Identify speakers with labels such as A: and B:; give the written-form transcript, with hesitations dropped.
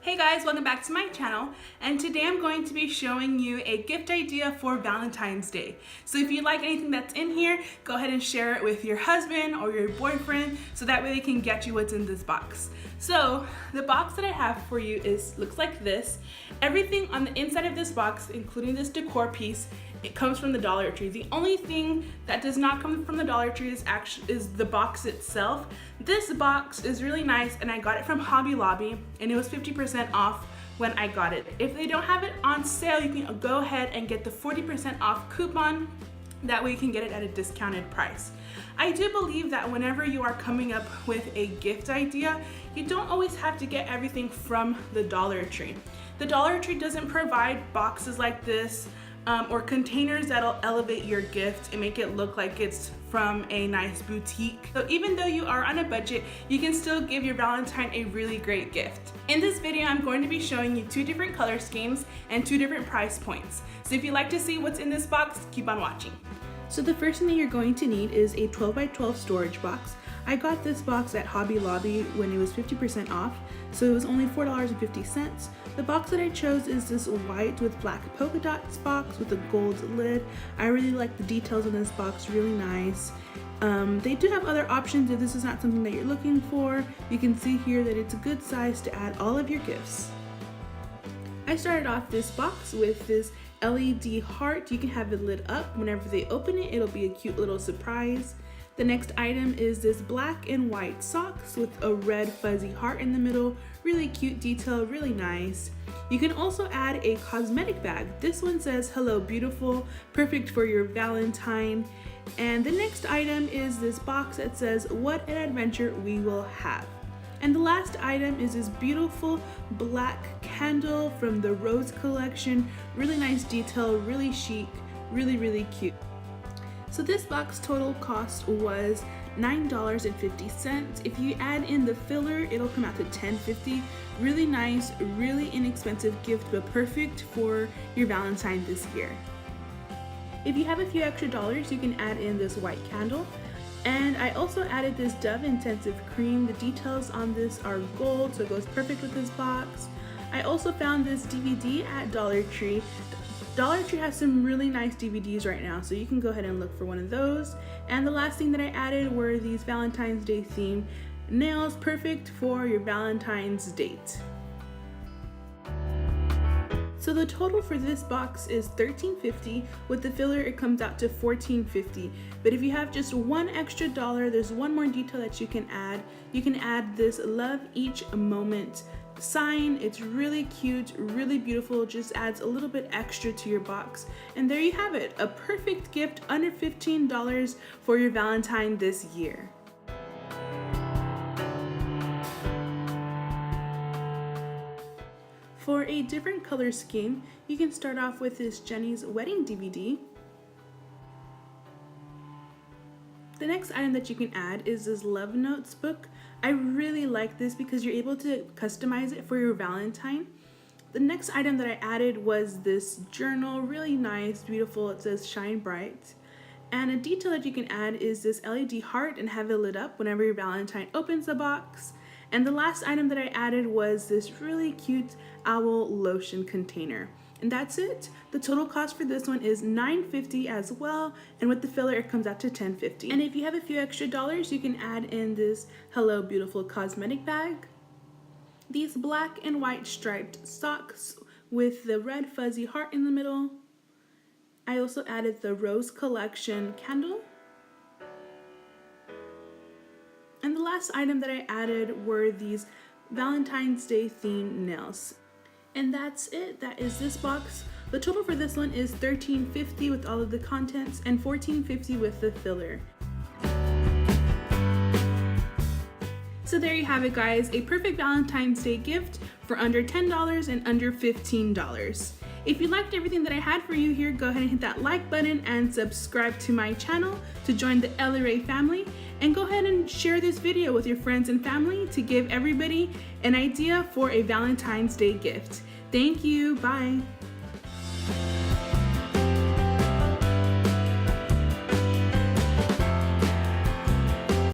A: Hey guys, welcome back to my channel, and today I'm going to be showing you a gift idea for Valentine's Day. So if you like anything that's in here, go ahead and share it with your husband or your boyfriend so that way they can get you what's in this box. So the box that I have for you looks like this. Everything on the inside of this box, including this decor piece, it comes from the Dollar Tree. The only thing that does not come from the Dollar Tree is the box itself. This box is really nice and I got it from Hobby Lobby and it was 50% off when I got it. If they don't have it on sale, you can go ahead and get the 40% off coupon. That way you can get it at a discounted price. I do believe that whenever you are coming up with a gift idea, you don't always have to get everything from the Dollar Tree. The Dollar Tree doesn't provide boxes like this or containers that'll elevate your gift and make it look like it's from a nice boutique. So even though you are on a budget, you can still give your Valentine a really great gift. In this video, I'm going to be showing you 2 different color schemes and 2 different price points. So if you'd like to see what's in this box, keep on watching. So the first thing that you're going to need is a 12x12 storage box. I got this box at Hobby Lobby when it was 50% off, so it was only $4.50. The box that I chose is this white with black polka dots box with a gold lid. I really like the details in this box, really nice. They do have other options if this is not something that you're looking for. You can see here that it's a good size to add all of your gifts. I started off this box with this LED heart. You can have it lit up. Whenever they open it, it'll be a cute little surprise. The next item is this black and white socks with a red fuzzy heart in the middle. Really cute detail, really nice. You can also add a cosmetic bag. This one says, "Hello beautiful," perfect for your Valentine. And the next item is this box that says, "What an adventure we will have." And the last item is this beautiful black candle from the Rose collection. Really nice detail, really chic, really cute. So this box total cost was $9.50. If you add in the filler, it'll come out to $10.50. Really nice, really inexpensive gift, but perfect for your Valentine this year. If you have a few extra dollars, you can add in this white candle. And I also added this Dove Intensive Cream. The details on this are gold, so it goes perfect with this box. I also found this DVD at Dollar Tree. Dollar Tree has some really nice DVDs right now, so you can go ahead and look for one of those. And the last thing that I added were these Valentine's Day themed nails, perfect for your Valentine's date. So the total for this box is $13.50. With the filler, it comes out to $14.50. But if you have just one extra dollar, there's one more detail that you can add. You can add this Love Each Moment sign. It's really cute, really beautiful, just adds a little bit extra to your box. And there you have it, a perfect gift under $15 for your Valentine this year. For a different color scheme, you can start off with this Jenny's Wedding DVD. The next item that you can add is this Love Notes book. I really like this because you're able to customize it for your Valentine. The next item that I added was this journal, really nice, beautiful. It says Shine Bright. And a detail that you can add is this LED heart and have it lit up whenever your Valentine opens the box. And the last item that I added was this really cute owl lotion container. And that's it. The total cost for this one is $9.50 as well, and with the filler it comes out to $10.50. And if you have a few extra dollars, you can add in this Hello Beautiful cosmetic bag, these black and white striped socks with the red fuzzy heart in the middle. I also added the Rose collection candle. And the last item that I added were these Valentine's Day themed nails. And that's it. That is this box. The total for this one is $13.50 with all of the contents and $14.50 with the filler. So there you have it, guys. A perfect Valentine's Day gift for under $10 and under $15. If you liked everything that I had for you here, go ahead and hit that like button and subscribe to my channel to join the LRA family. And go ahead and share this video with your friends and family to give everybody an idea for a Valentine's Day gift. Thank you. Bye.